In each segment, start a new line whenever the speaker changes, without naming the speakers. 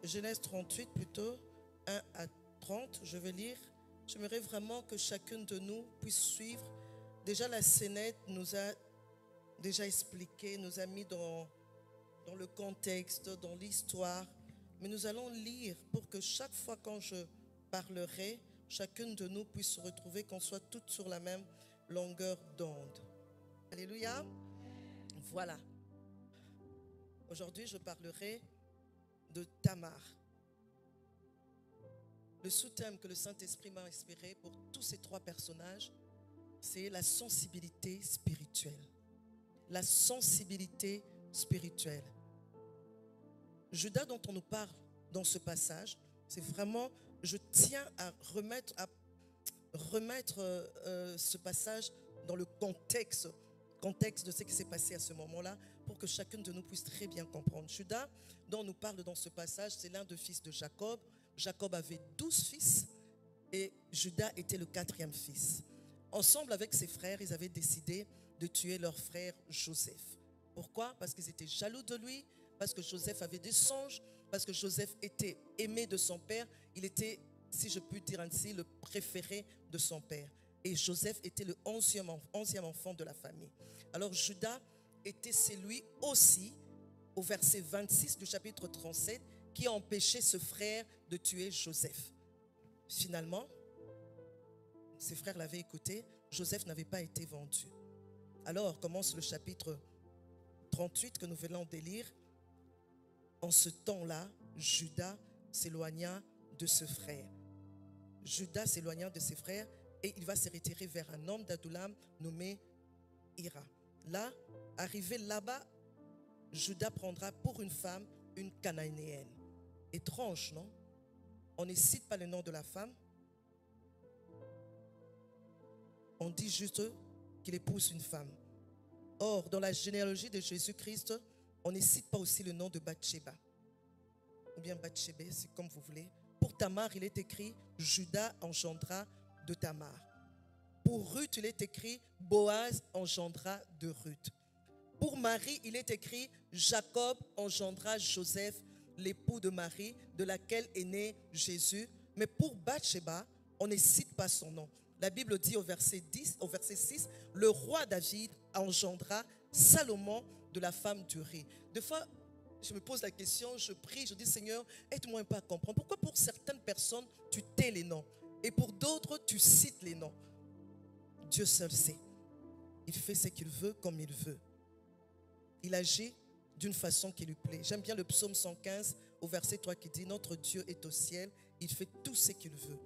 Genèse 38 plutôt, 1 à 30, je vais lire. J'aimerais vraiment que chacun de nous puisse suivre. Déjà la scénette nous a déjà expliqué, nous a mis dans le contexte, dans l'histoire. Mais nous allons lire pour que chaque fois quand je parlerai, chacune de nous puisse se retrouver, qu'on soit toutes sur la même longueur d'onde. Alléluia. Voilà. Aujourd'hui, je parlerai de Tamar. Le sous-thème que le Saint-Esprit m'a inspiré pour tous ces trois personnages, c'est la sensibilité spirituelle. La sensibilité spirituelle. Judas dont on nous parle dans ce passage, c'est vraiment, je tiens à remettre ce passage dans le contexte de ce qui s'est passé à ce moment-là, pour que chacun de nous puisse très bien comprendre. Judas, dont on nous parle dans ce passage, c'est l'un des fils de Jacob. Jacob avait 12 fils et Judas était le 4e fils. Ensemble avec ses frères, ils avaient décidé de tuer leur frère Joseph. Pourquoi? Parce qu'ils étaient jaloux de lui, parce que Joseph avait des songes, parce que Joseph était aimé de son père. Il était, si je puis dire ainsi, le préféré de son père. Et Joseph était le 11e enfant de la famille. Alors Judas était celui aussi, au verset 26 du chapitre 37, qui a empêché ce frère de tuer Joseph. Finalement, ses frères l'avaient écouté, Joseph n'avait pas été vendu. Alors commence le chapitre 38 que nous venons de lire. En ce temps-là, Judas s'éloigna de ce frère. Judas s'éloigna de ses frères et il va se retirer vers un homme d'Adullam nommé Hira. Là, arrivé là-bas, Judas prendra pour une femme une Cananéenne. Étrange, non? On ne cite pas le nom de la femme. On dit juste qu'il épouse une femme. Or, dans la généalogie de Jésus-Christ, on ne cite pas aussi le nom de Bathsheba. Ou bien Bathsheba, c'est comme vous voulez. Pour Tamar, il est écrit Judas engendra de Tamar. Pour Ruth, il est écrit Boaz engendra de Ruth. Pour Marie, il est écrit Jacob engendra Joseph, l'époux de Marie, de laquelle est né Jésus. Mais pour Bathsheba, on ne cite pas son nom. La Bible dit au verset 6, le roi David engendra Salomon de la femme d'Uri. Des fois, je me pose la question, je prie, je dis Seigneur, aide-moi un peu à comprendre. Pourquoi pour certaines personnes, tu tais les noms et pour d'autres, tu cites les noms? Dieu seul sait. Il fait ce qu'il veut comme il veut. Il agit d'une façon qui lui plaît. J'aime bien le psaume 115 au verset 3 qui dit notre Dieu est au ciel, il fait tout ce qu'il veut.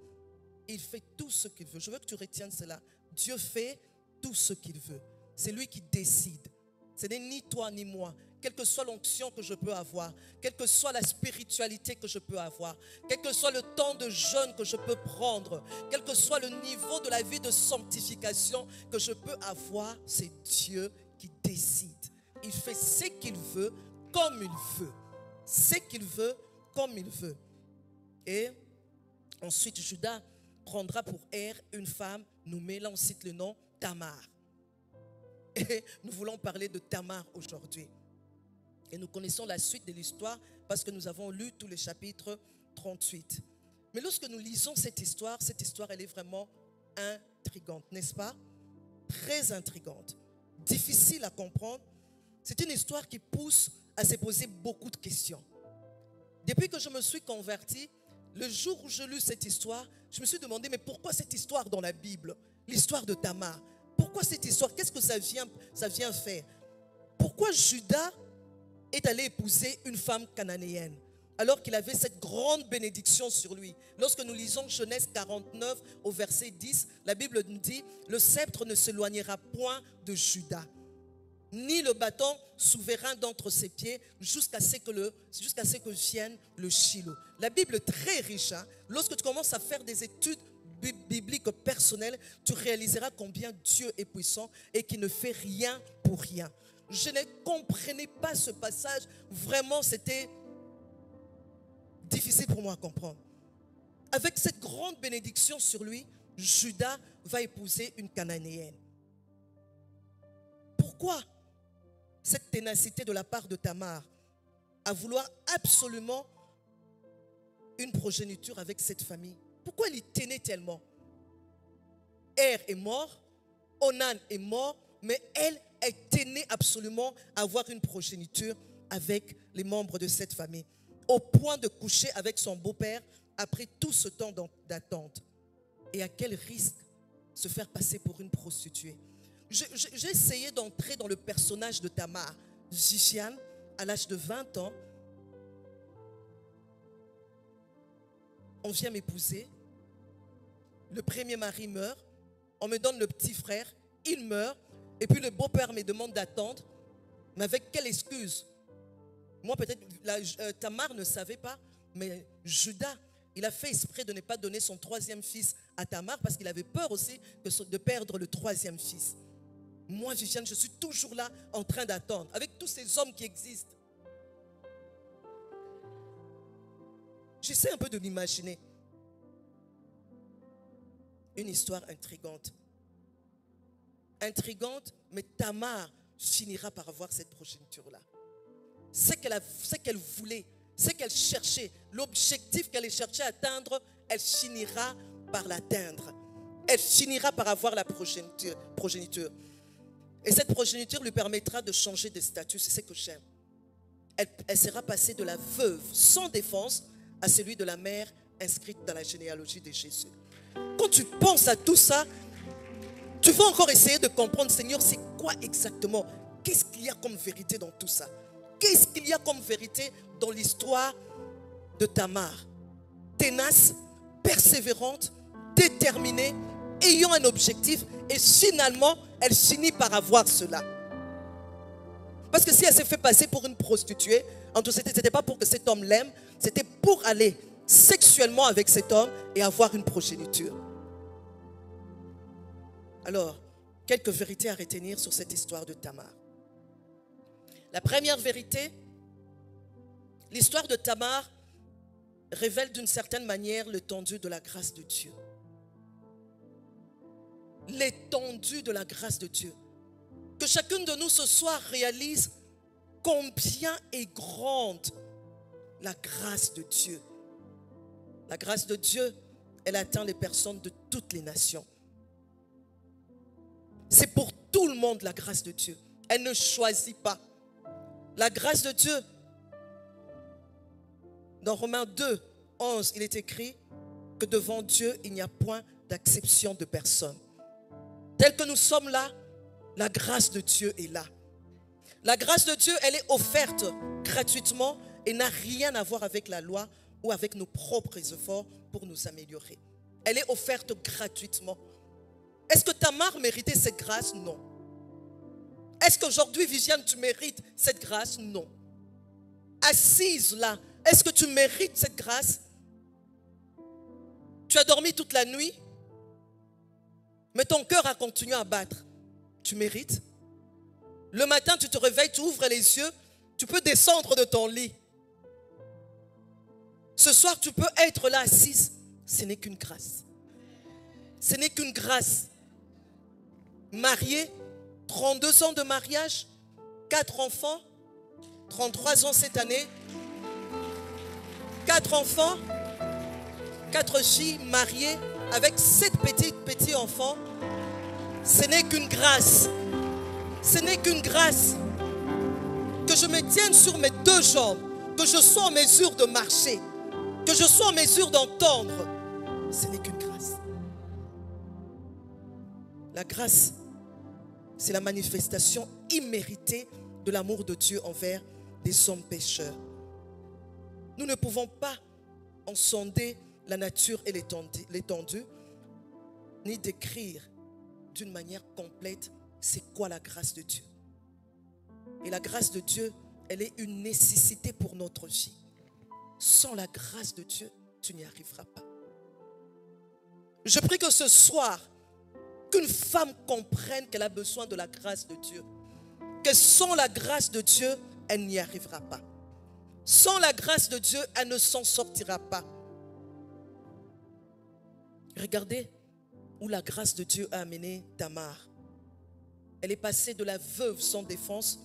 Il fait tout ce qu'il veut. Je veux que tu retiennes cela. Dieu fait tout ce qu'il veut. C'est lui qui décide. Ce n'est ni toi ni moi. Quelle que soit l'onction que je peux avoir, quelle que soit la spiritualité que je peux avoir, quel que soit le temps de jeûne que je peux prendre, quel que soit le niveau de la vie de sanctification que je peux avoir, c'est Dieu qui décide. Il fait ce qu'il veut, comme il veut. Ce qu'il veut, comme il veut. Et ensuite, Judas prendra pour une femme nommée, là on cite le nom, Tamar. Et nous voulons parler de Tamar aujourd'hui. Et nous connaissons la suite de l'histoire parce que nous avons lu tous les chapitres 38. Mais lorsque nous lisons cette histoire elle est vraiment intrigante, n'est-ce pas? Très intrigante, difficile à comprendre. C'est une histoire qui pousse à se poser beaucoup de questions. Depuis que je me suis converti, le jour où je lus cette histoire, je me suis demandé, mais pourquoi cette histoire dans la Bible? L'histoire de Tamar. Pourquoi cette histoire? Qu'est-ce que ça vient faire? Pourquoi Judas est allé épouser une femme cananéenne alors qu'il avait cette grande bénédiction sur lui? Lorsque nous lisons Genèse 49 au verset 10, la Bible nous dit, le sceptre ne s'éloignera point de Judas, ni le bâton souverain d'entre ses pieds jusqu'à ce que vienne le Shiloh. La Bible est très riche. Lorsque tu commences à faire des études bibliques personnelles, tu réaliseras combien Dieu est puissant et qu'il ne fait rien pour rien. Je ne comprenais pas ce passage. Vraiment, c'était difficile pour moi à comprendre. Avec cette grande bénédiction sur lui, Judas va épouser une Cananéenne. Pourquoi cette ténacité de la part de Tamar à vouloir absolument une progéniture avec cette famille. Pourquoi elle y tenait tellement? Er est mort, Onan est mort, mais elle tenait absolument à avoir une progéniture avec les membres de cette famille, au point de coucher avec son beau-père après tout ce temps d'attente. Et à quel risque se faire passer pour une prostituée? J'ai essayé d'entrer dans le personnage de Tamar. Viviane, à l'âge de 20 ans, on vient m'épouser, le premier mari meurt, on me donne le petit frère, il meurt, et puis le beau-père me demande d'attendre, mais avec quelle excuse? Moi peut-être, Tamar ne savait pas, mais Judas, il a fait exprès de ne pas donner son troisième fils à Tamar parce qu'il avait peur aussi de perdre le troisième fils. Moi, Viviane, je suis toujours là en train d'attendre, avec tous ces hommes qui existent. J'essaie un peu de l'imaginer. Une histoire intrigante. Intrigante, mais Tamar finira par avoir cette progéniture-là. Ce qu'elle voulait, ce qu'elle cherchait, l'objectif qu'elle cherchait à atteindre, elle finira par l'atteindre. Elle finira par avoir la progéniture. Et cette progéniture lui permettra de changer de statut. C'est ce que j'aime. Elle sera passée de la veuve sans défense à celui de la mère inscrite dans la généalogie de Jésus. Quand tu penses à tout ça, tu vas encore essayer de comprendre, Seigneur, c'est quoi exactement? Qu'est-ce qu'il y a comme vérité dans tout ça? Qu'est-ce qu'il y a comme vérité dans l'histoire de Tamar? Ténace, persévérante, déterminée, ayant un objectif, et finalement, elle finit par avoir cela. Parce que si elle s'est fait passer pour une prostituée, en tout cas, ce n'était pas pour que cet homme l'aime, c'était pour aller sexuellement avec cet homme et avoir une progéniture. Alors, quelques vérités à retenir sur cette histoire de Tamar. La première vérité, l'histoire de Tamar révèle d'une certaine manière l'étendue de la grâce de Dieu. L'étendue de la grâce de Dieu. Que chacun de nous ce soir réalise combien est grande la grâce de Dieu. La grâce de Dieu, elle atteint les personnes de toutes les nations. C'est pour tout le monde la grâce de Dieu. Elle ne choisit pas. La grâce de Dieu, dans Romains 2, 11, il est écrit que devant Dieu, il n'y a point d'acception de personne. Tel que nous sommes là, la grâce de Dieu est là. La grâce de Dieu, elle est offerte gratuitement et n'a rien à voir avec la loi ou avec nos propres efforts pour nous améliorer. Elle est offerte gratuitement. Est-ce que Tamar méritait cette grâce? Non. Est-ce qu'aujourd'hui, Viviane, tu mérites cette grâce? Non. Assise là, est-ce que tu mérites cette grâce? Tu as dormi toute la nuit, mais ton cœur a continué à battre. Tu mérites? Le matin, tu te réveilles, tu ouvres les yeux, tu peux descendre de ton lit. Ce soir, tu peux être là assise. Ce n'est qu'une grâce. Ce n'est qu'une grâce. Mariée, 32 ans de mariage, 4 enfants, 33 ans cette année, 4 enfants, 4 filles mariées avec 7 petits enfants. Ce n'est qu'une grâce. Ce n'est qu'une grâce. Que je me tienne sur mes 2 jambes, que je sois en mesure de marcher, que je sois en mesure d'entendre. Ce n'est qu'une grâce. La grâce, c'est la manifestation imméritée de l'amour de Dieu envers des hommes pécheurs. Nous ne pouvons pas en sonder la nature et l'étendue, ni décrire d'une manière complète c'est quoi la grâce de Dieu. Et la grâce de Dieu, elle est une nécessité pour notre vie. Sans la grâce de Dieu, tu n'y arriveras pas. Je prie que ce soir, qu'une femme comprenne qu'elle a besoin de la grâce de Dieu. Que sans la grâce de Dieu, elle n'y arrivera pas. Sans la grâce de Dieu, elle ne s'en sortira pas. Regardez où la grâce de Dieu a amené Tamar. Elle est passée de la veuve sans défense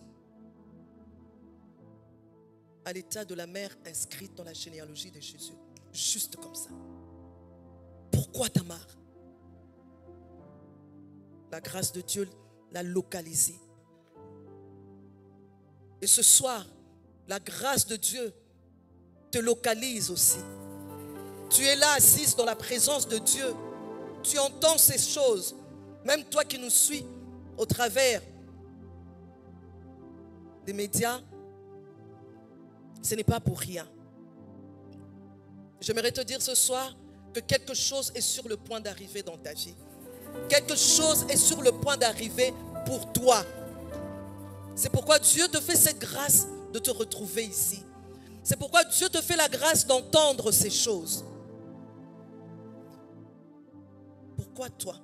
à l'état de la mère inscrite dans la généalogie de Jésus. Juste comme ça. Pourquoi Tamar? La grâce de Dieu l'a localisée. Et ce soir, la grâce de Dieu te localise aussi. Tu es là assise dans la présence de Dieu. Tu entends ces choses. Même toi qui nous suis au travers des médias, ce n'est pas pour rien. J'aimerais te dire ce soir que quelque chose est sur le point d'arriver dans ta vie. Quelque chose est sur le point d'arriver pour toi. C'est pourquoi Dieu te fait cette grâce de te retrouver ici. C'est pourquoi Dieu te fait la grâce d'entendre ces choses. Pourquoi toi?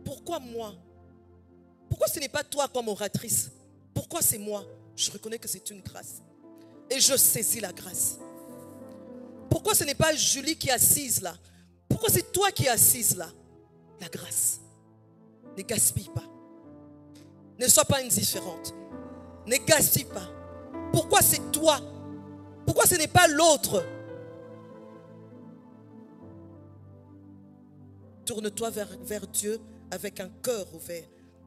Pourquoi moi? Pourquoi ce n'est pas toi comme oratrice? Pourquoi c'est moi? Je reconnais que c'est une grâce. Et je saisis la grâce. Pourquoi ce n'est pas Julie qui est assise là? Pourquoi c'est toi qui es assise là? La grâce. Ne gaspille pas. Ne sois pas indifférente. Ne gaspille pas. Pourquoi c'est toi? Pourquoi ce n'est pas l'autre? Tourne-toi vers Dieu avec un cœur ouvert.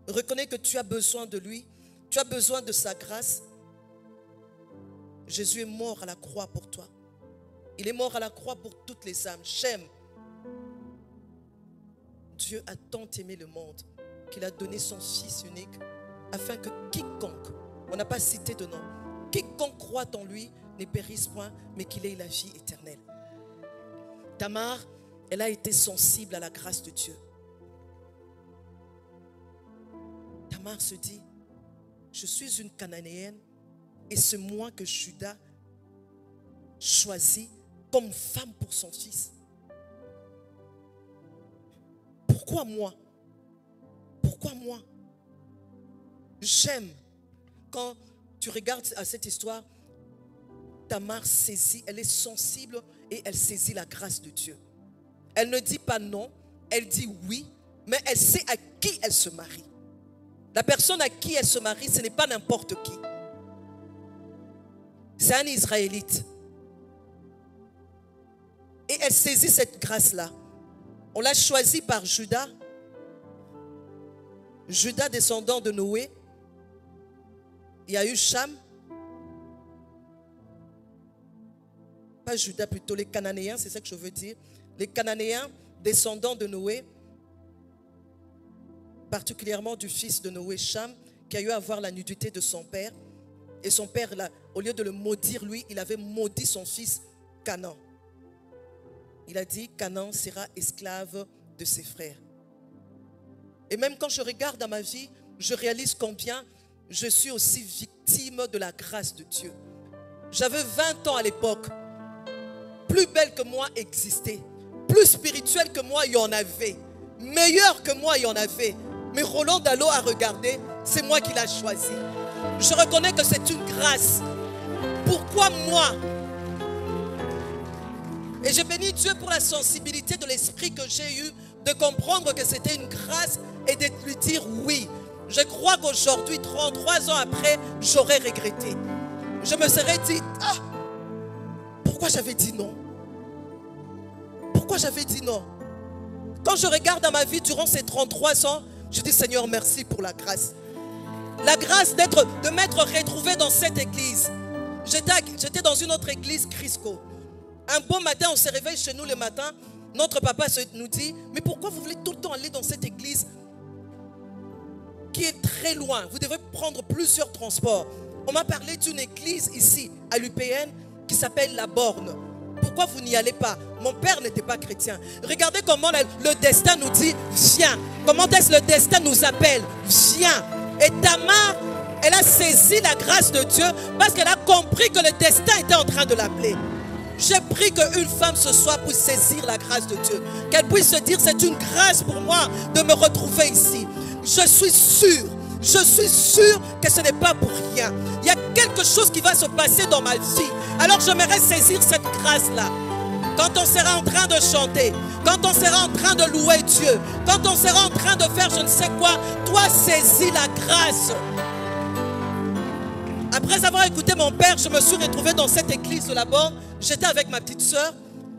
Reconnais que tu as besoin de lui. Tu as besoin de sa grâce. Jésus est mort à la croix pour toi. Il est mort à la croix pour toutes les âmes. J'aime. Dieu a tant aimé le monde qu'il a donné son Fils unique afin que quiconque, on n'a pas cité de nom, quiconque croit en lui ne périsse point, mais qu'il ait la vie éternelle. Tamar, elle a été sensible à la grâce de Dieu. Tamar se dit, je suis une Cananéenne et c'est moi que Juda choisit comme femme pour son fils. Pourquoi moi? Pourquoi moi? J'aime quand tu regardes à cette histoire, Tamar saisit, elle est sensible et elle saisit la grâce de Dieu. Elle ne dit pas non, elle dit oui, mais elle sait à qui elle se marie. La personne à qui elle se marie, ce n'est pas n'importe qui. C'est un Israélite. Et elle saisit cette grâce-là. On l'a choisi par Juda. Juda, descendant de Noé. Il y a eu Cham. Pas Juda, plutôt les Cananéens, c'est ça que je veux dire. Les Cananéens, descendants de Noé. Particulièrement du fils de Noé, Cham, qui a eu à voir la nudité de son père. Et son père, là, au lieu de le maudire, lui, il avait maudit son fils Canaan. Il a dit, Canaan sera esclave de ses frères. Et même quand je regarde dans ma vie, je réalise combien je suis aussi victime de la grâce de Dieu. J'avais 20 ans à l'époque. Plus belle que moi existait. Plus spirituelle que moi, il y en avait. Meilleure que moi, il y en avait. Mais Roland Dallot a regardé, c'est moi qui l'ai choisi. Je reconnais que c'est une grâce. Pourquoi moi? Et je bénis Dieu pour la sensibilité de l'esprit que j'ai eu de comprendre que c'était une grâce et de lui dire oui. Je crois qu'aujourd'hui, 33 ans après, j'aurais regretté. Je me serais dit, ah, pourquoi j'avais dit non? Pourquoi j'avais dit non? Quand je regarde dans ma vie durant ces 33 ans, je dis Seigneur, merci pour la grâce. La grâce de m'être retrouvé dans cette église. J'étais dans une autre église, Crisco. Un bon matin, on se réveille chez nous le matin. Notre papa nous dit, mais pourquoi vous voulez tout le temps aller dans cette église qui est très loin? Vous devez prendre plusieurs transports. On m'a parlé d'une église ici, à l'UPN, qui s'appelle La Borne. Pourquoi vous n'y allez pas? Mon père n'était pas chrétien. Regardez comment le destin nous dit, viens. Comment est-ce que le destin nous appelle? Viens. Et Tamar, elle a saisi la grâce de Dieu parce qu'elle a compris que le destin était en train de l'appeler. J'ai pris qu'une femme ce soir puisse saisir la grâce de Dieu. Qu'elle puisse se dire, c'est une grâce pour moi de me retrouver ici. Je suis sûr que ce n'est pas pour rien. Il y a quelque chose qui va se passer dans ma vie. Alors j'aimerais saisir cette grâce-là. Quand on sera en train de chanter, quand on sera en train de louer Dieu, quand on sera en train de faire je ne sais quoi, toi saisis la grâce. Après avoir écouté mon père, je me suis retrouvé dans cette église de là-bas. J'étais avec ma petite soeur.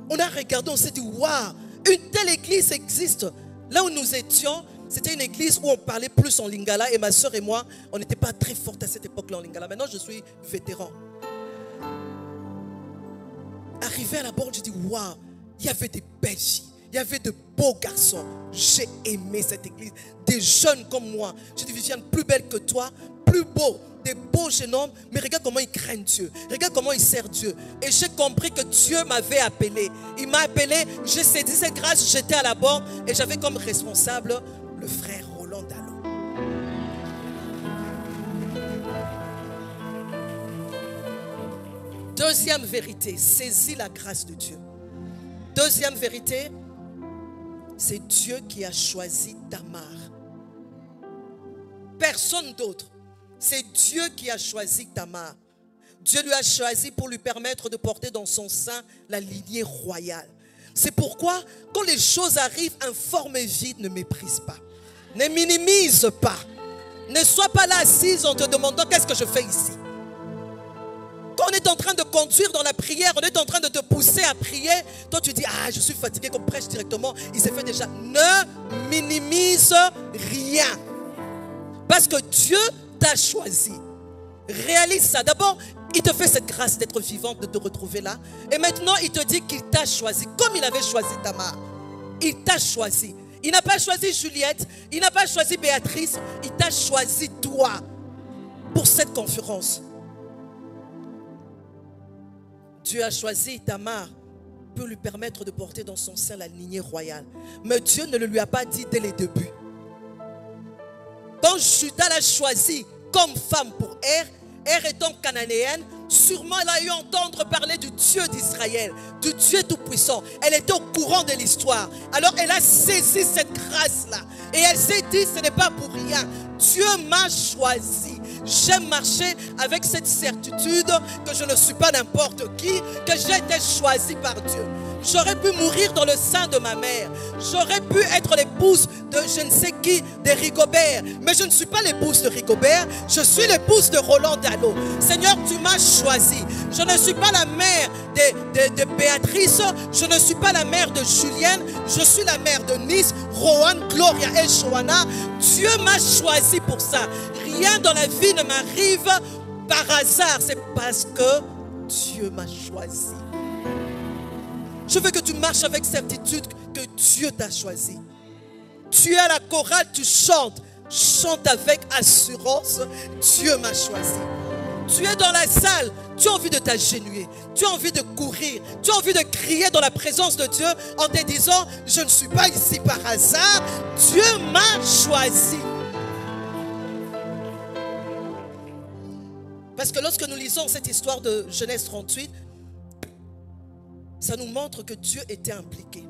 On a regardé, on s'est dit, waouh, une telle église existe. Là où nous étions, c'était une église où on parlait plus en lingala. Et ma soeur et moi, on n'était pas très fortes à cette époque-là en lingala. Maintenant, je suis vétéran. Arrivé à la borne, je dis, waouh, il y avait des belles filles. Il y avait de beaux garçons. J'ai aimé cette église. Des jeunes comme moi. Je dis, Viviane, plus belle que toi, plus beau. Des beaux jeunes hommes. Mais regarde comment ils craignent Dieu. Regarde comment ils servent Dieu. Et j'ai compris que Dieu m'avait appelé. Il m'a appelé. J'ai saisi cette grâce. J'étais à la borne. Et j'avais comme responsable le frère Roland Dallot. Deuxième vérité. Saisis la grâce de Dieu. Deuxième vérité. C'est Dieu qui a choisi Tamar. Personne d'autre. C'est Dieu qui a choisi Tamar. Dieu lui a choisi pour lui permettre de porter dans son sein la lignée royale. C'est pourquoi, quand les choses arrivent, informe et vide, ne méprise pas. Ne minimise pas. Ne sois pas là assise en te demandant qu'est-ce que je fais ici. Quand on est en train de conduire dans la prière, on est en train de te pousser à prier, toi tu dis, ah je suis fatigué, qu'on prêche directement, il s'est fait déjà. Ne minimise rien. Parce que Dieu t'a choisi. Réalise ça. D'abord, il te fait cette grâce d'être vivante, de te retrouver là. Et maintenant, il te dit qu'il t'a choisi. Comme il avait choisi Tamar. Il t'a choisi. Il n'a pas choisi Juliette. Il n'a pas choisi Béatrice. Il t'a choisi toi pour cette conférence. Dieu a choisi Tamar pour lui permettre de porter dans son sein la lignée royale. Mais Dieu ne le lui a pas dit dès les débuts. Quand Judas l'a choisi comme femme pour étant cananéenne, sûrement elle a eu entendre parler du Dieu d'Israël, du Dieu tout-puissant. Elle était au courant de l'histoire. Alors elle a saisi cette grâce-là. Et elle s'est dit, ce n'est pas pour rien. Dieu m'a choisi. J'aime marcher avec cette certitude que je ne suis pas n'importe qui, que j'ai été choisi par Dieu. J'aurais pu mourir dans le sein de ma mère. J'aurais pu être l'épouse de je ne sais qui, de Rigobert. Mais je ne suis pas l'épouse de Rigobert. Je suis l'épouse de Roland Dallot. Seigneur, tu m'as choisi. Je ne suis pas la mère de Béatrice. Je ne suis pas la mère de Julienne. Je suis la mère de Nice, Rohan, Gloria et Johanna. Dieu m'a choisi pour ça. Rien dans la vie ne m'arrive par hasard. C'est parce que Dieu m'a choisi. Je veux que tu marches avec certitude que Dieu t'a choisi. Tu es à la chorale, tu chantes. Chante avec assurance. Dieu m'a choisi. Tu es dans la salle, tu as envie de t'agenouiller. Tu as envie de courir. Tu as envie de crier dans la présence de Dieu en te disant, je ne suis pas ici par hasard. Dieu m'a choisi. Parce que lorsque nous lisons cette histoire de Genèse 38, ça nous montre que Dieu était impliqué.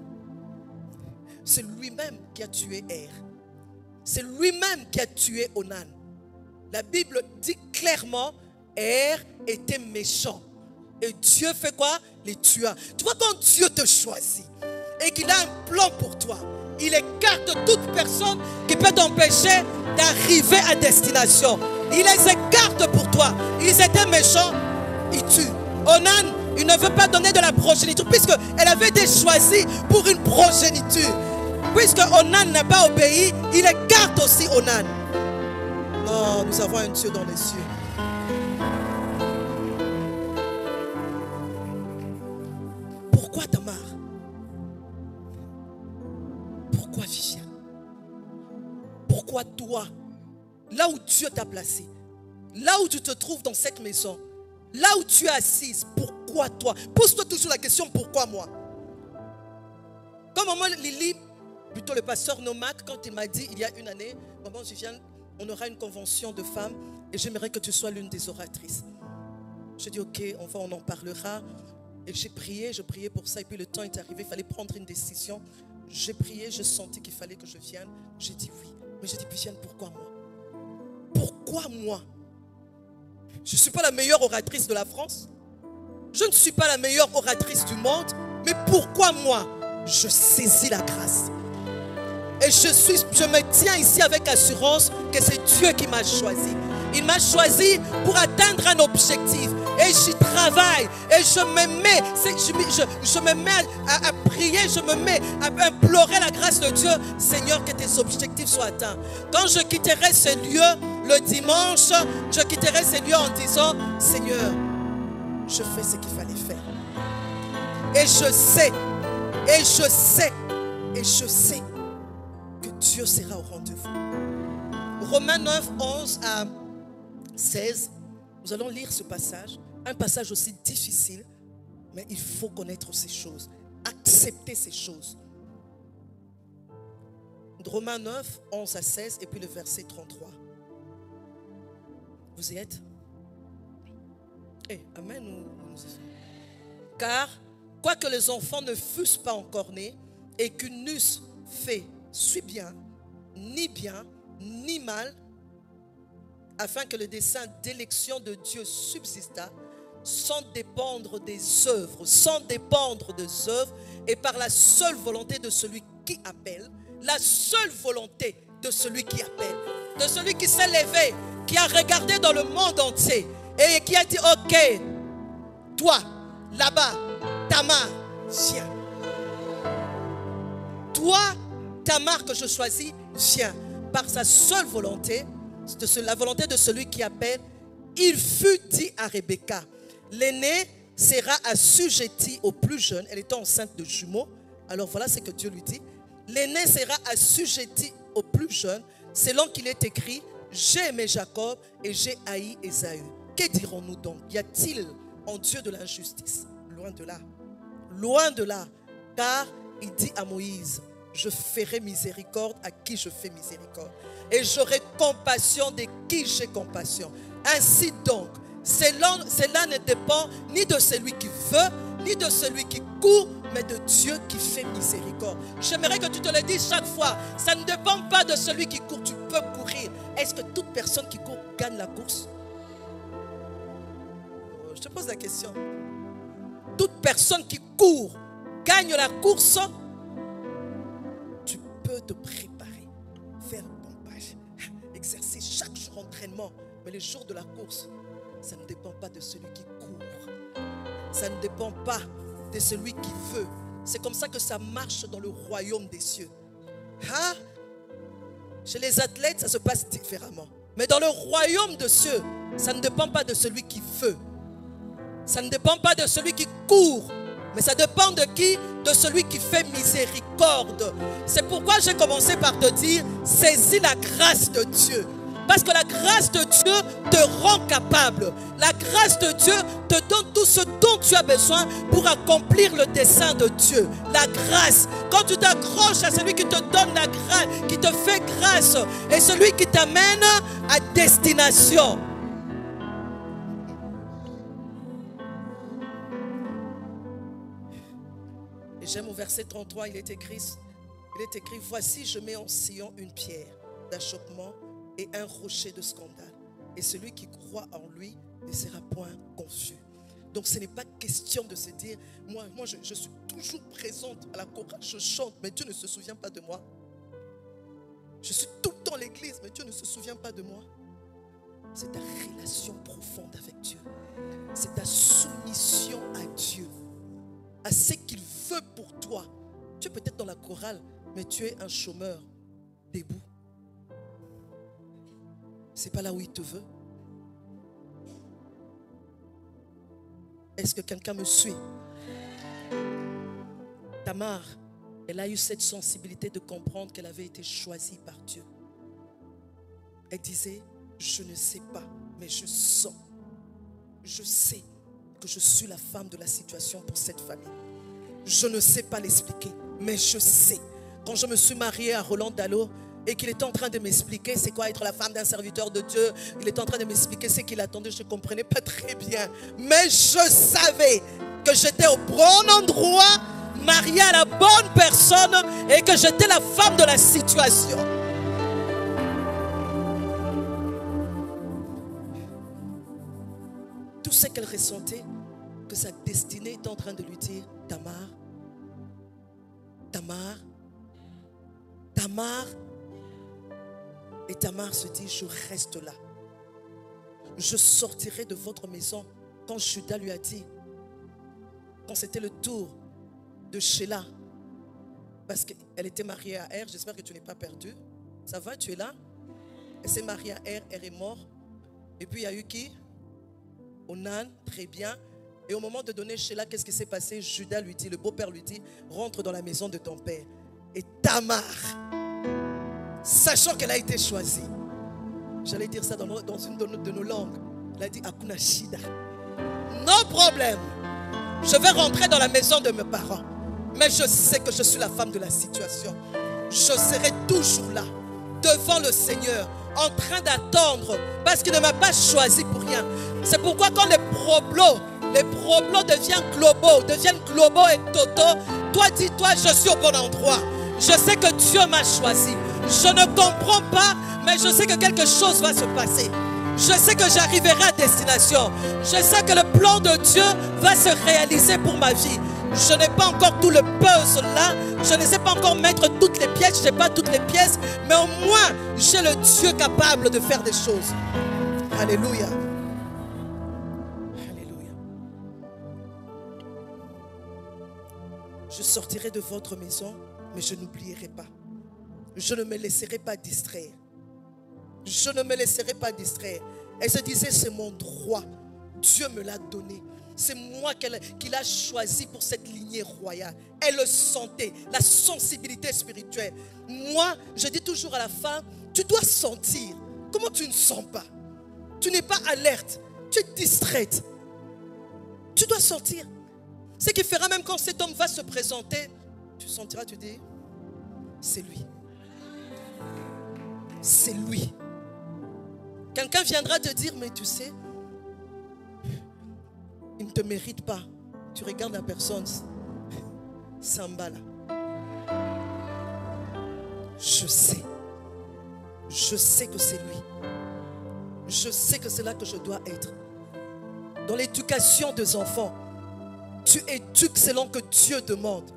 C'est lui-même qui a tué Er. C'est lui-même qui a tué Onan. La Bible dit clairement, Er était méchant. Et Dieu fait quoi? Les tua. Tu vois, quand Dieu te choisit et qu'il a un plan pour toi, il écarte toute personne qui peut t'empêcher d'arriver à destination. Il les écarte pour toi. Ils étaient méchants, ils tuent. Onan, il ne veut pas donner de la progéniture puisqu'elle avait été choisie pour une progéniture. Puisque Onan n'a pas obéi, il écarte aussi Onan. Non, nous avons un Dieu dans les cieux. Pourquoi Tamar? Pourquoi Viviane? Pourquoi toi? Là où Dieu t'a placé, là où tu te trouves dans cette maison, là où tu es assise, pourquoi toi? Pose-toi toujours la question, pourquoi moi? Comme maman Lily, plutôt le pasteur Nomak, quand il m'a dit il y a une année, maman Viviane, on aura une convention de femmes et j'aimerais que tu sois l'une des oratrices. J'ai dit ok, on en parlera. Et j'ai prié, je priais pour ça. Et puis le temps est arrivé, il fallait prendre une décision. J'ai prié, j'ai senti qu'il fallait que je vienne. J'ai dit oui. Mais j'ai dit Viviane, pourquoi moi? Pourquoi moi? Je ne suis pas la meilleure oratrice de la France. Je ne suis pas la meilleure oratrice du monde. Mais pourquoi moi? Je saisis la grâce. Et je me tiens ici avec assurance que c'est Dieu qui m'a choisi. Il m'a choisi pour atteindre un objectif. Et j'y travaille. Et je me mets, je me mets à prier, je me mets à implorer la grâce de Dieu. Seigneur, que tes objectifs soient atteints. Quand je quitterai ce lieu le dimanche, je quitterai ce lieu en disant, Seigneur, je fais ce qu'il fallait faire. Et je sais que Dieu sera au rendez-vous. Romains 9, 11 à 16, nous allons lire ce passage. Un passage aussi difficile, mais il faut connaître ces choses, accepter ces choses. Romains 9, 11 à 16 et puis le verset 33. Vous y êtes? Amen. Car, quoique les enfants ne fussent pas encore nés et qu'ils n'eussent fait ni bien, ni mal, afin que le dessein d'élection de Dieu subsistât, sans dépendre des œuvres, et par la seule volonté de celui qui appelle, la seule volonté de celui qui appelle, de celui qui s'est levé, qui a regardé dans le monde entier et qui a dit, ok, toi, là-bas, Tamar, viens. Toi, Tamar que je choisis, viens. Par sa seule volonté, la volonté de celui qui appelle, il fut dit à Rebecca, l'aîné sera assujetti au plus jeune. Elle était enceinte de jumeaux. Alors voilà ce que Dieu lui dit. L'aîné sera assujetti au plus jeune, selon qu'il est écrit, j'ai aimé Jacob et j'ai haï Ésaü. Que dirons-nous donc? Y a-t-il en Dieu de l'injustice? Loin de là. Loin de là. Car il dit à Moïse, je ferai miséricorde à qui je fais miséricorde. Et j'aurai compassion de qui j'ai compassion. Ainsi donc, cela ne dépend ni de celui qui veut, ni de celui qui court, mais de Dieu qui fait miséricorde. J'aimerais que tu te le dises chaque fois. Ça ne dépend pas de celui qui court. Tu peux courir. Est-ce que toute personne qui court gagne la course? Je te pose la question. Toute personne qui court gagne la course. Tu peux te préparer, faire pompage, exercer chaque jour entraînement. Mais le jour de la course, ça ne dépend pas de celui qui court. Ça ne dépend pas de celui qui veut. C'est comme ça que ça marche dans le royaume des cieux. Hein? Chez les athlètes, ça se passe différemment. Mais dans le royaume des cieux, ça ne dépend pas de celui qui veut. Ça ne dépend pas de celui qui court. Mais ça dépend de qui? De celui qui fait miséricorde. C'est pourquoi j'ai commencé par te dire, saisis la grâce de Dieu. Parce que la grâce de Dieu te rend capable. La grâce de Dieu te donne tout ce dont tu as besoin pour accomplir le dessein de Dieu. La grâce. Quand tu t'accroches à celui qui te donne la grâce, qui te fait grâce, et celui qui t'amène à destination. Et j'aime au verset 33, il est écrit, voici je mets en Sion une pierre d'achoppement et un rocher de scandale. Et celui qui croit en lui ne sera point confus. Donc ce n'est pas question de se dire, moi je suis toujours présente à la chorale, je chante, mais Dieu ne se souvient pas de moi. Je suis tout le temps à l'église, mais Dieu ne se souvient pas de moi. C'est ta relation profonde avec Dieu. C'est ta soumission à Dieu, à ce qu'il veut pour toi. Tu es peut-être dans la chorale, mais tu es un chômeur debout. C'est pas là où il te veut. Est-ce que quelqu'un me suit? Tamar, elle a eu cette sensibilité de comprendre qu'elle avait été choisie par Dieu. Elle disait, je ne sais pas, mais je sens. Je sais que je suis la femme de la situation pour cette famille. Je ne sais pas l'expliquer, mais je sais. Quand je me suis mariée à Roland Dallot et qu'il était en train de m'expliquer c'est quoi être la femme d'un serviteur de Dieu, il était en train de m'expliquer ce qu'il attendait, je ne comprenais pas très bien. Mais je savais que j'étais au bon endroit, mariée à la bonne personne et que j'étais la femme de la situation. Tout ce qu'elle ressentait, que sa destinée était en train de lui dire, Tamar, Tamar, Tamar. Et Tamar se dit, je reste là. je sortirai de votre maison. Quand Judas lui a dit, quand c'était le tour de Sheila, parce qu'elle était mariée à Er, j'espère que tu n'es pas perdu. Ça va, tu es là? Elle s'est mariée à Er, Er est mort. Et puis il y a eu qui? Onan, très bien. Et au moment de donner Sheila, qu'est-ce qui s'est passé? Judas lui dit, le beau-père lui dit, rentre dans la maison de ton père. Et Tamar, sachant qu'elle a été choisie, j'allais dire ça dans une de nos langues, elle a dit, Akuna Shida, non problème, je vais rentrer dans la maison de mes parents. Mais je sais que je suis la femme de la situation. Je serai toujours là, devant le Seigneur, en train d'attendre, parce qu'il ne m'a pas choisi pour rien. C'est pourquoi quand les problèmes deviennent globaux et totaux, toi dis-toi, je suis au bon endroit. Je sais que Dieu m'a choisi. Je ne comprends pas, mais je sais que quelque chose va se passer. Je sais que j'arriverai à destination. Je sais que le plan de Dieu va se réaliser pour ma vie. Je n'ai pas encore tout le puzzle là. Je ne sais pas encore mettre toutes les pièces. Je n'ai pas toutes les pièces. Mais au moins, j'ai le Dieu capable de faire des choses. Alléluia. Alléluia. Je sortirai de votre maison, mais je n'oublierai pas. Je ne me laisserai pas distraire. Je ne me laisserai pas distraire. Elle se disait, c'est mon droit. Dieu me l'a donné. C'est moi qu'il a choisi pour cette lignée royale. Elle le sentait, la sensibilité spirituelle. Moi, je dis toujours à la femme, tu dois sentir. Comment tu ne sens pas? Tu n'es pas alerte. Tu es distraite. Tu dois sentir. Ce qui fera même quand cet homme va se présenter, tu sentiras, tu dis, c'est lui. C'est lui. Quelqu'un viendra te dire, mais tu sais, il ne te mérite pas. Tu regardes la personne, Sambala. Je sais que c'est lui. Je sais que c'est là que je dois être. Dans l'éducation des enfants, tu éduques selon que Dieu demande.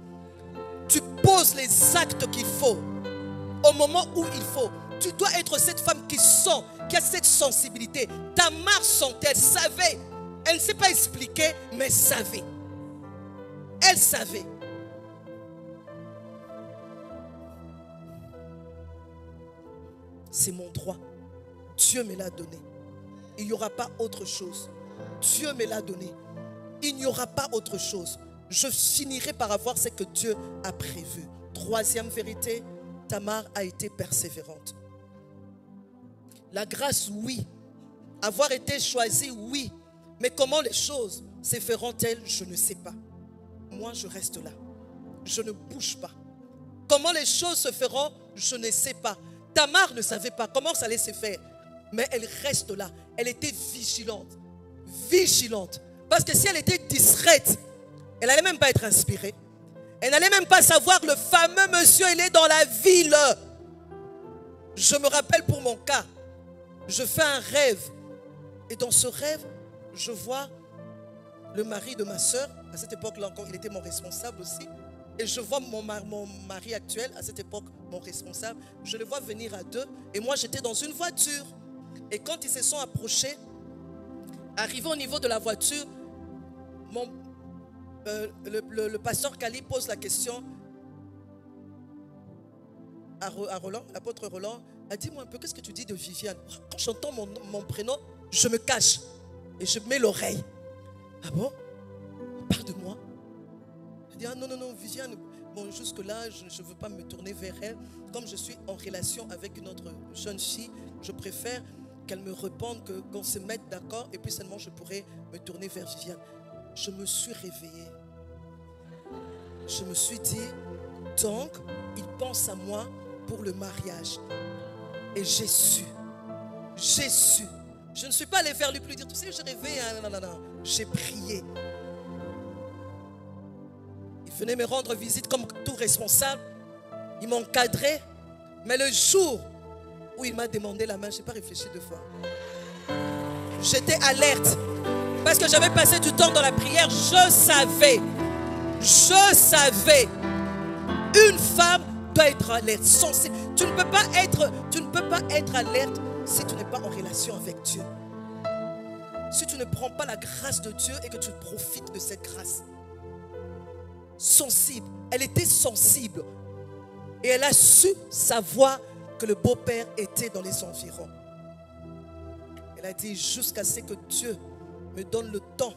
Tu poses les actes qu'il faut au moment où il faut. Tu dois être cette femme qui sent, qui a cette sensibilité. Tamar sentait, elle savait. Elle ne s'est pas expliquée, mais elle savait. Elle savait. C'est mon droit. Dieu me l'a donné. Il n'y aura pas autre chose. Dieu me l'a donné. Il n'y aura pas autre chose. Je finirai par avoir ce que Dieu a prévu. Troisième vérité, Tamar a été persévérante. La grâce, oui. Avoir été choisi, oui. Mais comment les choses se feront-elles? Je ne sais pas. Moi, je reste là. Je ne bouge pas. Comment les choses se feront? Je ne sais pas. Tamar ne savait pas comment ça allait se faire. Mais elle reste là. Elle était vigilante. Vigilante. Parce que si elle était distraite, elle n'allait même pas être inspirée. Elle n'allait même pas savoir le fameux monsieur, il est dans la ville. Je me rappelle pour mon cas. Je fais un rêve. Et dans ce rêve, je vois le mari de ma soeur. À cette époque-là encore, il était mon responsable aussi. Et je vois mon mari actuel, à cette époque, mon responsable. Je le vois venir à deux. Et moi, j'étais dans une voiture. Et quand ils se sont approchés, arrivé au niveau de la voiture, le pasteur Kali pose la question à Roland, l'apôtre Roland. Dis-moi un peu, qu'est-ce que tu dis de Viviane? Quand j'entends mon prénom, je me cache et je mets l'oreille. Ah bon? Parle de moi. Je dis, ah non, Viviane, bon, jusque-là, je ne veux pas me tourner vers elle. Comme je suis en relation avec une autre jeune fille, je préfère qu'elle me réponde, qu'on se mette d'accord et puis seulement je pourrai me tourner vers Viviane. Je me suis réveillée. Je me suis dit, donc, il pense à moi pour le mariage. Et j'ai su. J'ai su. Je ne suis pas allée vers lui plus dire, tu sais, j'ai rêvé. Non. J'ai prié. Il venait me rendre visite comme tout responsable. Il m'encadrait. Mais le jour où il m'a demandé la main, je n'ai pas réfléchi deux fois. J'étais alerte. Parce que j'avais passé du temps dans la prière. Je savais. Une femme doit être alerte. Tu ne peux pas être alerte si tu n'es pas en relation avec Dieu. si tu ne prends pas la grâce de Dieu et que tu profites de cette grâce. Sensible. Elle était sensible. Et elle a su savoir que le beau-père était dans les environs. Elle a dit, jusqu'à ce que Dieu me donne le temps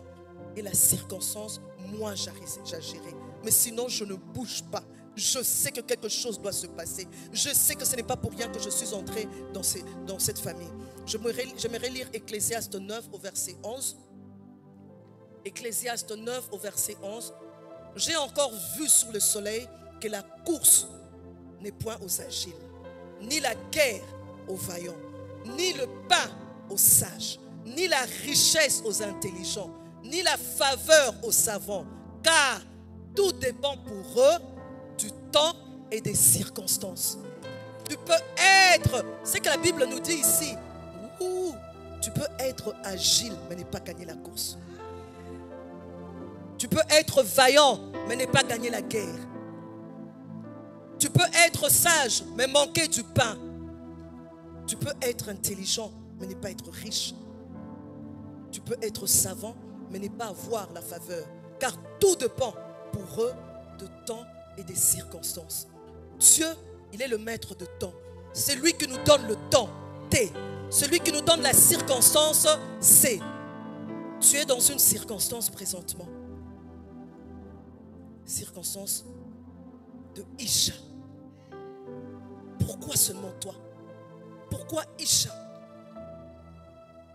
et la circonstance, moi j'agirai. Mais sinon je ne bouge pas. Je sais que quelque chose doit se passer. Je sais que ce n'est pas pour rien que je suis entrée dans cette famille. J'aimerais lire Ecclésiaste 9 au verset 11. Ecclésiaste 9 au verset 11. J'ai encore vu sous le soleil que la course n'est point aux agiles, ni la guerre aux vaillants, ni le pain aux sages, ni la richesse aux intelligents, ni la faveur aux savants, car tout dépend pour eux du temps et des circonstances. Tu peux être, c'est que la Bible nous dit ici, tu peux être agile mais ne pas gagner la course. Tu peux être vaillant mais ne pas gagner la guerre. Tu peux être sage mais manquer du pain. Tu peux être intelligent mais ne pas être riche. Tu peux être savant mais ne pas avoir la faveur. Car tout dépend pour eux de temps et des circonstances. Dieu, il est le maître de temps. C'est lui qui nous donne le temps, T. Celui qui nous donne la circonstance, C. Tu es dans une circonstance présentement. Circonstance de Isha. Pourquoi seulement toi? Pourquoi Isha?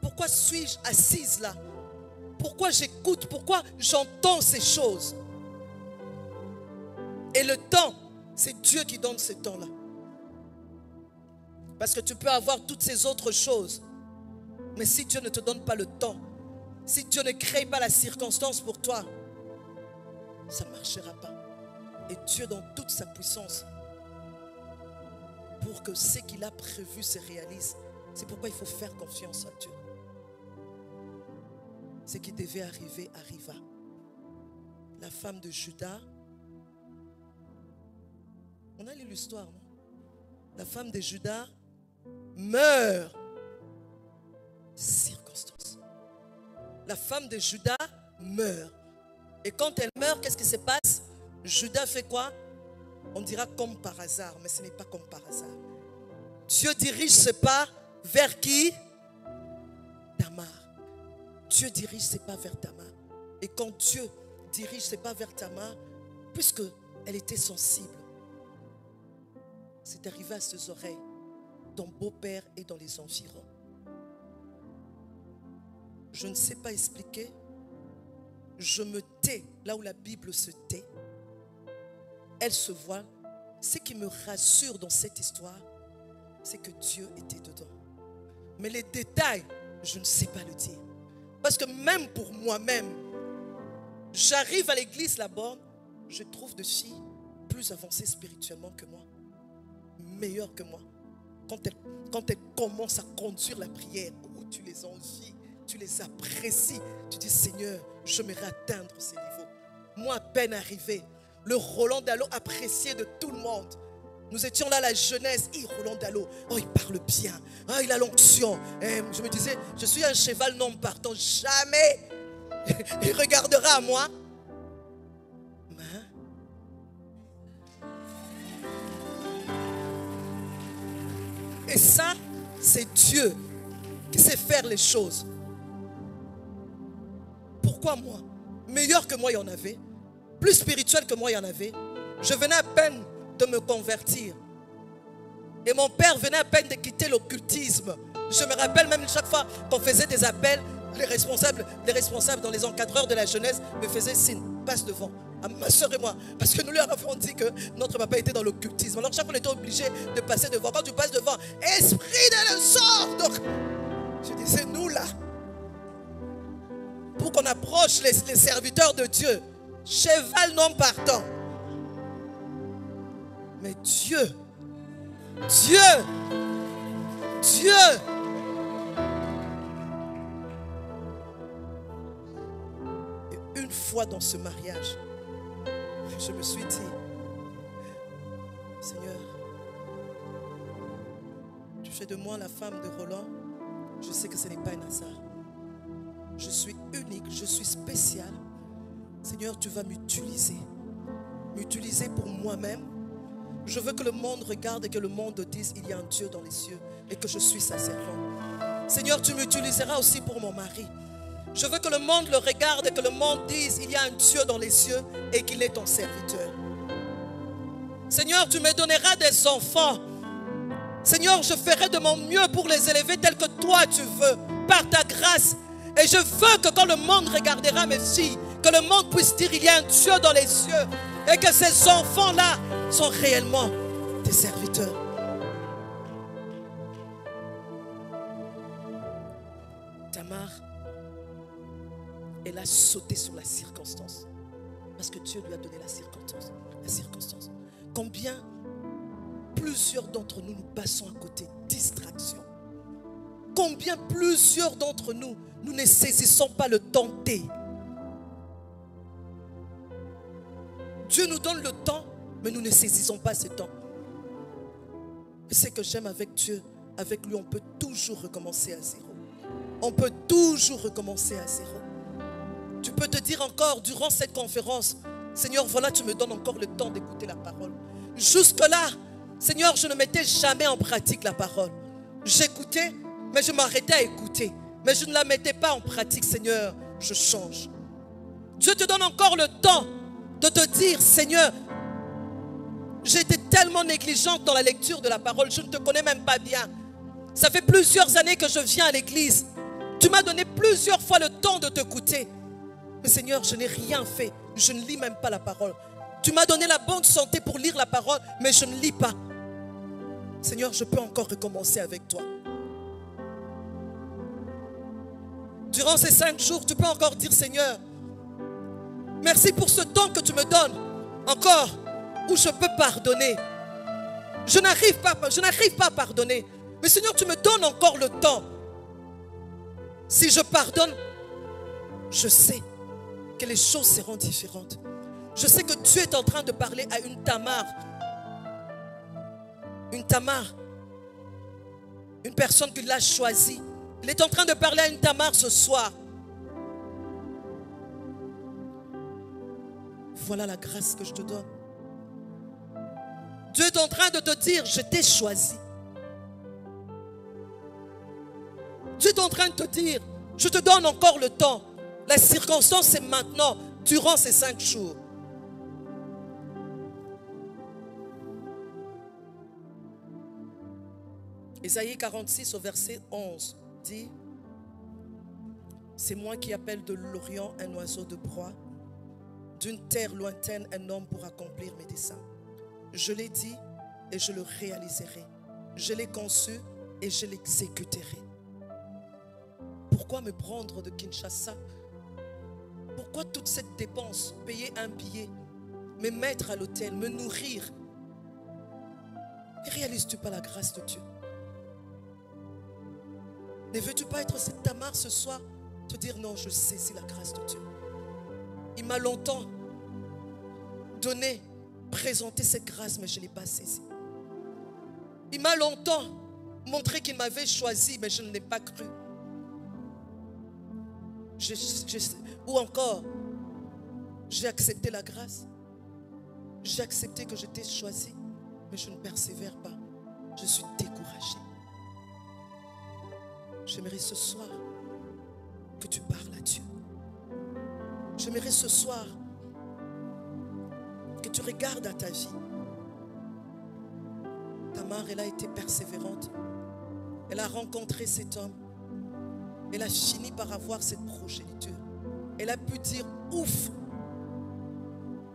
Pourquoi suis-je assise là? Pourquoi j'écoute? Pourquoi j'entends ces choses? Et le temps, c'est Dieu qui donne ce temps-là. Parce que tu peux avoir toutes ces autres choses. Mais si Dieu ne te donne pas le temps, si Dieu ne crée pas la circonstance pour toi, ça ne marchera pas. Et Dieu dans toute sa puissance, pour que ce qu'il a prévu se réalise, c'est pourquoi il faut faire confiance à Dieu. Ce qui devait arriver arriva. La femme de Judas, on a lu l'histoire, non? La femme de Judas meurt. Circonstance. La femme de Judas meurt. Et quand elle meurt, qu'est-ce qui se passe? Judas fait quoi? On dira comme par hasard, mais ce n'est pas comme par hasard. Dieu dirige ses pas vers qui? Tamar. Dieu dirige ses pas vers Tamar. Et quand Dieu dirige ses pas vers Tamar, puisque elle était sensible, c'est arrivé à ses oreilles. Ton beau-père est dans les environs. Je ne sais pas expliquer. Je me tais là où la Bible se tait. Elle se voit. Ce qui me rassure dans cette histoire, c'est que Dieu était dedans. Mais les détails, je ne sais pas le dire. Parce que même pour moi-même, j'arrive à l'église là-bas, je trouve des filles plus avancées spirituellement que moi, meilleures que moi. Quand elles commencent à conduire la prière, où tu les envies, tu les apprécies, tu dis Seigneur, j'aimerais atteindre ces niveaux. Moi, à peine arrivé, le Roland Dallot apprécié de tout le monde. Nous étions là, la jeunesse. Roland Dallot, oh, il parle bien. Oh, il a l'onction. Je me disais, je suis un cheval non partant. Jamais il regardera à moi. Et ça, c'est Dieu qui sait faire les choses. Pourquoi moi? Meilleur que moi, il y en avait. Plus spirituel que moi, il y en avait. Je venais à peine de me convertir. Et mon père venait à peine de quitter l'occultisme. Je me rappelle même chaque fois qu'on faisait des appels, les responsables dans les encadreurs de la jeunesse me faisaient signe, passe devant. À ma soeur et moi, parce que nous leur avons dit que notre papa était dans l'occultisme. Alors chaque fois on était obligé de passer devant. Quand tu passes devant, esprit de le sort. Donc, je disais nous là, pour qu'on approche les serviteurs de Dieu, cheval non partant. Mais Dieu, et une fois dans ce mariage, je me suis dit, Seigneur, tu fais de moi la femme de Roland. Je sais que ce n'est pas un hasard. je suis spécial. Seigneur, tu vas m'utiliser. M'utiliser pour moi-même. Je veux que le monde regarde et que le monde dise il y a un Dieu dans les cieux et que je suis sa servante. Seigneur, tu m'utiliseras aussi pour mon mari. Je veux que le monde le regarde et que le monde dise il y a un Dieu dans les cieux et qu'il est ton serviteur. Seigneur, tu me donneras des enfants. Seigneur, je ferai de mon mieux pour les élever tels que toi tu veux, par ta grâce. Et je veux que quand le monde regardera mes filles, que le monde puisse dire il y a un Dieu dans les cieux et que ces enfants-là sont réellement tes serviteurs. Tamar, elle a sauté sur la circonstance parce que Dieu lui a donné la circonstance. Combien plusieurs d'entre nous passons à côté, distraction. Combien plusieurs d'entre nous ne saisissons pas le temps T. Dieu nous donne le temps, mais nous ne saisissons pas ce temps. Et c'est que j'aime avec Dieu, avec lui, on peut toujours recommencer à zéro. On peut toujours recommencer à zéro. Tu peux te dire encore durant cette conférence, Seigneur, voilà, tu me donnes encore le temps d'écouter la parole. Jusque-là, Seigneur, je ne mettais jamais en pratique la parole. J'écoutais, mais je m'arrêtais à écouter. Mais je ne la mettais pas en pratique, Seigneur, je change. Dieu te donne encore le temps de te dire, Seigneur, j'ai été tellement négligente dans la lecture de la parole, je ne te connais même pas bien. Ça fait plusieurs années que je viens à l'église. Tu m'as donné plusieurs fois le temps de t'écouter. Mais Seigneur, je n'ai rien fait. Je ne lis même pas la parole. Tu m'as donné la bonne santé pour lire la parole, mais je ne lis pas. Seigneur, je peux encore recommencer avec toi. Durant ces 5 jours, tu peux encore dire, Seigneur, merci pour ce temps que tu me donnes encore où je peux pardonner. Je n'arrive pas à pardonner. Mais Seigneur, tu me donnes encore le temps. Si je pardonne, je sais que les choses seront différentes. Je sais que Dieu est en train de parler à une Tamar. Une Tamar. Une personne qu'il a choisie. Il est en train de parler à une Tamar ce soir. Voilà la grâce que je te donne. Dieu est en train de te dire, je t'ai choisi. Dieu est en train de te dire, je te donne encore le temps. La circonstance, c'est maintenant, durant ces 5 jours. Ésaïe 46 au verset 11 dit, c'est moi qui appelle de l'Orient un oiseau de proie, d'une terre lointaine un homme pour accomplir mes desseins. Je l'ai dit et je le réaliserai. Je l'ai conçu et je l'exécuterai. Pourquoi me prendre de Kinshasa? Pourquoi toute cette dépense? Payer un billet, me mettre à l'hôtel, me nourrir. Ne réalises-tu pas la grâce de Dieu? Ne veux-tu pas être cette Tamar ce soir? Te dire non, je saisis la grâce de Dieu. Il m'a longtemps donné, présenté cette grâce, mais je ne l'ai pas saisie. Il m'a longtemps montré qu'il m'avait choisi, mais je ne l'ai pas cru. Ou encore, j'ai accepté la grâce. J'ai accepté que j'étais choisi, mais je ne persévère pas. Je suis découragé. J'aimerais ce soir que tu parles à Dieu. J'aimerais ce soir que tu regardes à ta vie. Tamar, elle a été persévérante. Elle a rencontré cet homme. Elle a fini par avoir cette progéniture. Elle a pu dire ouf.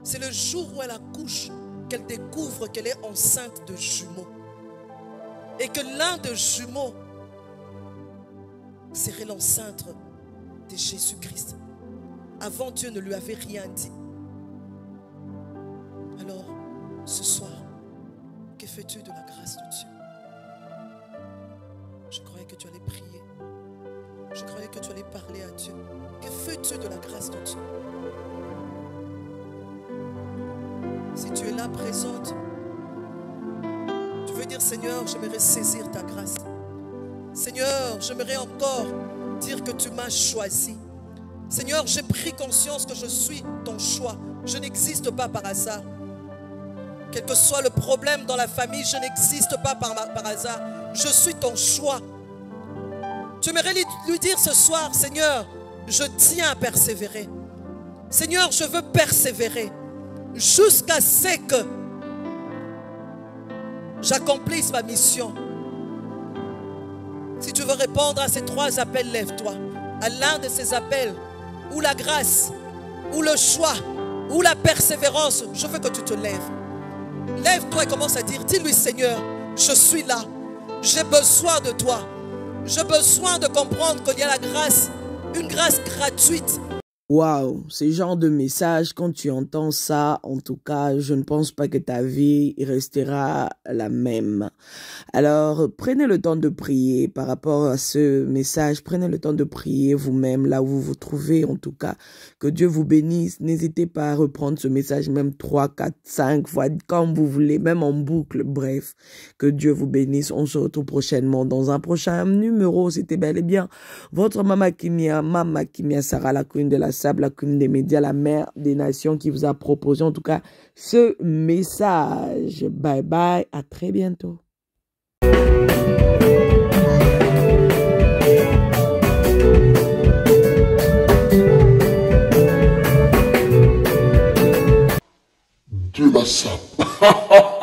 C'est le jour où elle accouche qu'elle découvre qu'elle est enceinte de jumeaux. Et que l'un des jumeaux serait l'enceinte de Jésus-Christ. Avant, Dieu ne lui avait rien dit. Alors, ce soir, que fais-tu de la grâce de Dieu? Je croyais que tu allais prier. Je croyais que tu allais parler à Dieu. Que fais-tu de la grâce de Dieu? Si tu es là présente, tu veux dire, Seigneur, j'aimerais saisir ta grâce. Seigneur, j'aimerais encore dire que tu m'as choisi. Seigneur, j'ai pris conscience que je suis ton choix. Je n'existe pas par hasard. Quel que soit le problème dans la famille, je n'existe pas par hasard. Je suis ton choix. Tu aimerais lui dire ce soir, Seigneur, je tiens à persévérer. Seigneur, je veux persévérer jusqu'à ce que j'accomplisse ma mission. Si tu veux répondre à ces 3 appels, lève-toi. À l'un de ces appels, ou la grâce, ou le choix, ou la persévérance, je veux que tu te lèves. Lève-toi et commence à dire, dis-lui, Seigneur, je suis là. J'ai besoin de toi. J'ai besoin de comprendre qu'il y a la grâce, une grâce gratuite.
Waouh, ce genre de message, quand tu entends ça, en tout cas, je ne pense pas que ta vie restera la même. Alors, prenez le temps de prier par rapport à ce message. Prenez le temps de prier vous-même, là où vous vous trouvez, en tout cas. Que Dieu vous bénisse. N'hésitez pas à reprendre ce message même 3, 4, 5 fois, comme vous voulez, même en boucle. Bref, que Dieu vous bénisse. On se retrouve prochainement dans un prochain numéro. C'était bel et bien votre Mama Kimia Sarah, la queen de la sable, la queen des médias, la mère des nations, qui vous a proposé en tout cas ce message. Bye bye, à très bientôt.
De la sable.